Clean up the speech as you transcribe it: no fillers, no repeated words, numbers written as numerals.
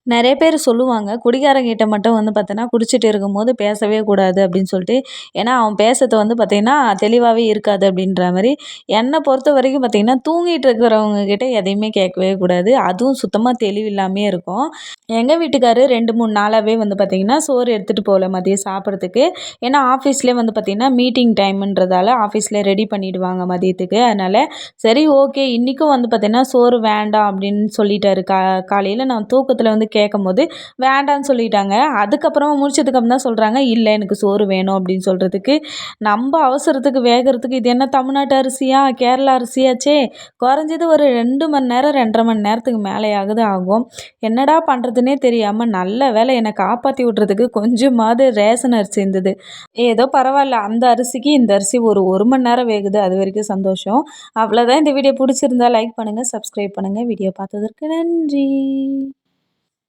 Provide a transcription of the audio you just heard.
நெறைய பேர் சொல்லுவாங்க, குடிகாரங்கிட்ட மட்டும் வந்து பார்த்தீங்கன்னா, குடிச்சிட்டு இருக்கும்போது பேசவே கூடாது அப்படின்னு சொல்லிட்டு. ஏன்னா, அவன் பேசுறது வந்து பார்த்தீங்கன்னா, தெளிவாவே இருக்காது அப்படின்ற மாரி. என்ன பொறுத்தவரைக்கும் பார்த்தீங்கன்னா, தூங்கிட்டு இருக்கிறவங்க கிட்ட எதையுமே கேட்கவே கூடாது. அதுவும் சுத்தமா தெளிவில்லாமயே இருக்கும். எங்க வீட்டுக்காரு 2, 3 நாளாவே வந்து பார்த்தீங்கன்னா, சோறு எடுத்துட்டு போல மதியம் சாப்பிடுறதுக்கு. ஏன்னா, ஆஃபீஸ்லயே வந்து பார்த்தீங்கன்னா, மீட்டிங் டைம்ன்றதால ஆஃபீஸ்லயே ரெடி பண்ணிடுவாங்க மதியத்துக்கு. அதனால, சரி ஓகே இன்னைக்கும் வந்து பார்த்தீங்கன்னா, சோறு வேண்டாம் அப்படின்னு சொல்லிட்டாரு. காலையில நான் தூக்கத்தில வந்து கேட்கும்போது, வேண்டான்னு சொல்லிட்டாங்க. அதுக்கப்புறமா முழிச்சதுக்கப்புறம் தான் சொல்றாங்க, "இல்ல எனக்கு சோறு வேணும்" அப்படின்னு சொல்றதுக்கு, நம்ப அவசரத்துக்கு வேகறதுக்கு இது என்ன தமிழ்நாட்டு அரிசியா? கேரளா அரிசியாச்சே! குறைஞ்சது ஒரு 2 மணி நேரம், 2 1/2 மணி நேரத்துக்கு மேலேயாவது ஆகும். என்னடா பண்றதுன்னே தெரியாம நல்ல வேளை என்ன காப்பாத்தி விட்றதுக்கு கொஞ்சமாவது ரேஷன் அரிசி இருந்தது. ஏதோ பரவால்ல. அந்த அரிசிக்கு இந்த அரிசி ஒரு 1 மணி நேரம் வேகுது. அது வரைக்கும் சந்தோஷம். அவ்வளோதான் இந்த வீடியோ புடிச்சிருந்தா லைக் பண்ணுங்க, சப்ஸ்கிரைப் பண்ணுங்க. வீடியோ பார்த்ததற்கு நன்றி.